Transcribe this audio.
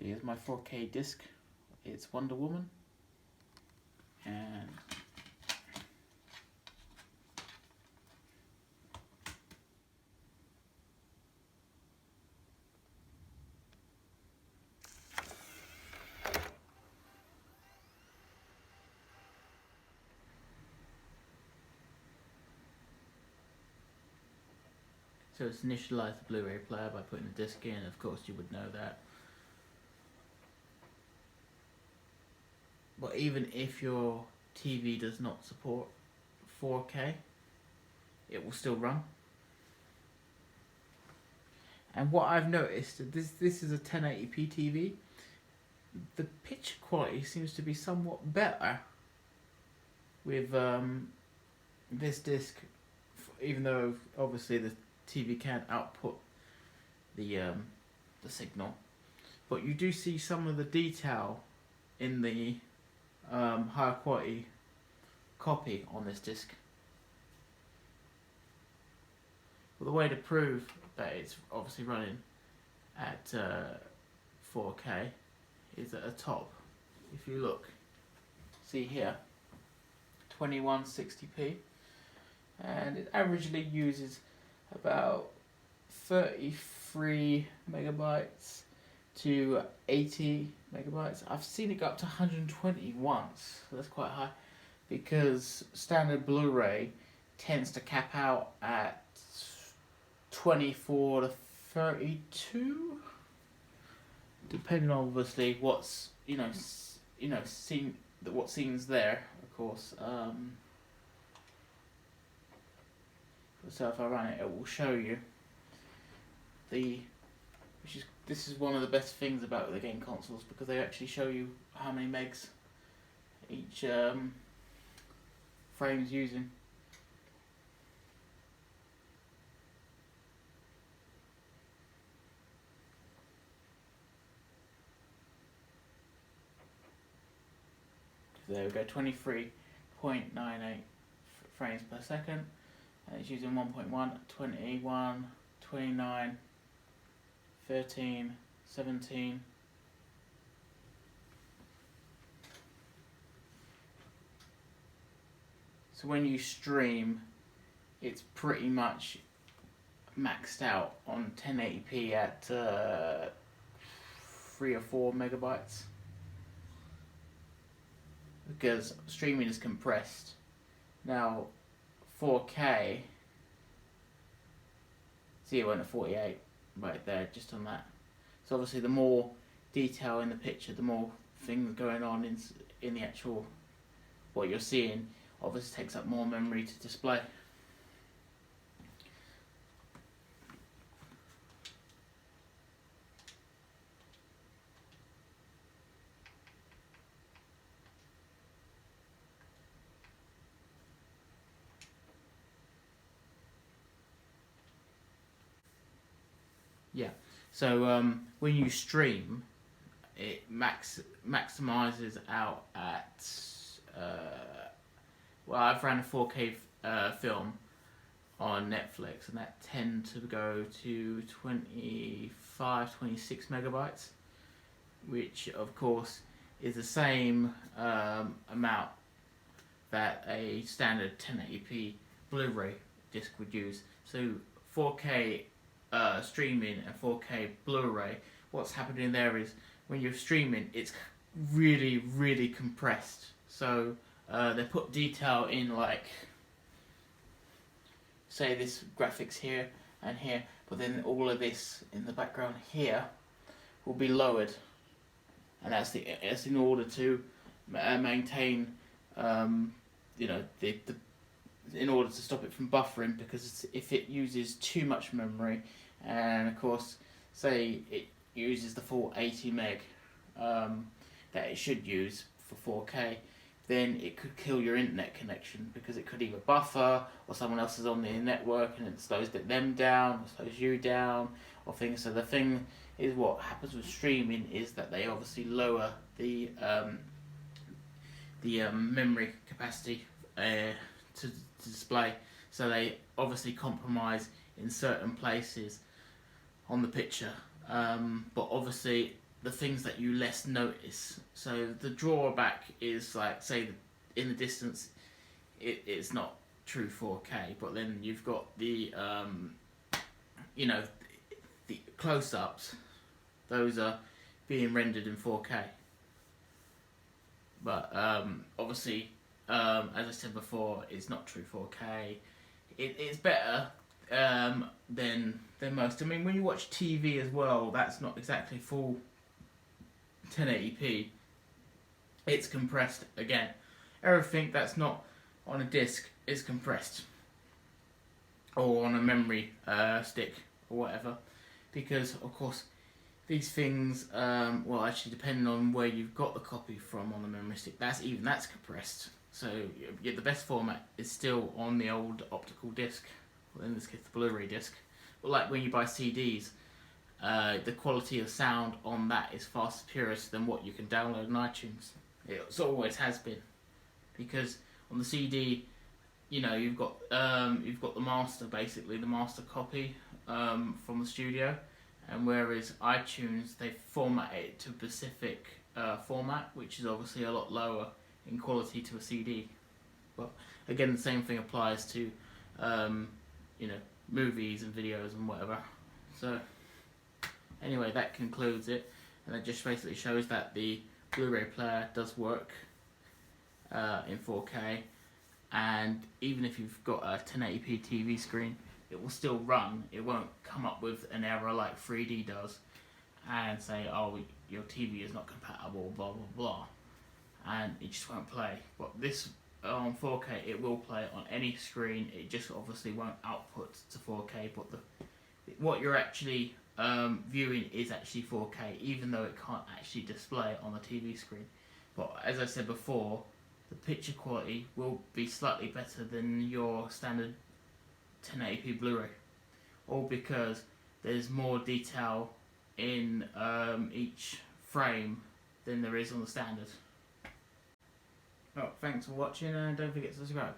So here's my 4K disc. It's Wonder Woman, and so it's initialized the Blu-ray player by putting the disc in. Of course, you would know that. But even if your TV does not support 4K, it will still run. And what I've noticed, this is a 1080p TV. The picture quality seems to be somewhat better with this disc, even though obviously the TV can't output the signal. But you do see some of the detail in the higher quality copy on this disc. Well, the way to prove that it's obviously running at 4K is at the top. If you look, see here, 2160p, and it averagely uses about 33 megabytes to 80 megabytes. I've seen it go up to 120 once, so that's quite high, because standard Blu-ray tends to cap out at 24 to 32, depending on obviously what's seen, what scenes there, of course. So if I run it, it will show you this is one of the best things about the game consoles, because they actually show you how many megs each frame's using. So there we go, 23.98 frames per second, and it's using 1.1, 21, 29, 13, 17. So when you stream, it's pretty much maxed out on 1080p at 3 or 4 megabytes, because streaming is compressed. Now 4K, see, it went at 48 right there, just on that. So obviously the more detail in the picture, the more things going on in the actual, what you're seeing, obviously takes up more memory to display. Yeah, so when you stream, it maximizes out at well, I've ran a 4K film on Netflix, and that tend to go to 25, 26 megabytes, which of course is the same amount that a standard 1080p Blu-ray disc would use. So 4K streaming and 4K Blu-ray, what's happening there is when you're streaming, it's really compressed. So they put detail in, like, say this graphics here and here, but then all of this in the background here will be lowered, and that's in order to maintain in order to stop it from buffering, because if it uses too much memory, and of course say it uses the full 80 meg that it should use for 4K, then it could kill your internet connection, because it could either buffer, or someone else is on the network and it slows them down, or slows you down, or things. So the thing is, what happens with streaming is that they obviously lower the memory capacity to display. So they obviously compromise in certain places on the picture, but obviously the things that you less notice. So the drawback is like, say, in the distance, it's not true 4K, but then you've got the you know, the close-ups. Those are being rendered in 4K. But obviously, as I said before, it's not true 4K. It's better than most. I mean, when you watch TV as well, that's not exactly full 1080p. It's compressed again. Everything that's not on a disc is compressed, or on a memory stick or whatever, because of course these things, well, actually depending on where you've got the copy from on the memory stick, that's compressed. So yeah, the best format is still on the old optical disc, well, in this case the Blu-ray disc. But like when you buy CDs, the quality of sound on that is far superior than what you can download on iTunes. It always has been, because on the CD, you know, you've got the master, basically the master copy from the studio, and whereas iTunes, they format it to a specific format, which is obviously a lot lower in quality to a CD. But again, the same thing applies to you know, movies and videos and whatever. So anyway, that concludes it, and it just basically shows that the Blu-ray player does work in 4K, and even if you've got a 1080p TV screen, it will still run. It won't come up with an error like 3D does and say, oh, your TV is not compatible, blah blah blah, and it just won't play. But this, on 4K, it will play on any screen. It just obviously won't output to 4K, but what you're actually viewing is actually 4K, even though it can't actually display on the TV screen. But as I said before, the picture quality will be slightly better than your standard 1080p Blu-ray, all because there's more detail in each frame than there is on the standard. Well, thanks for watching, and don't forget to subscribe.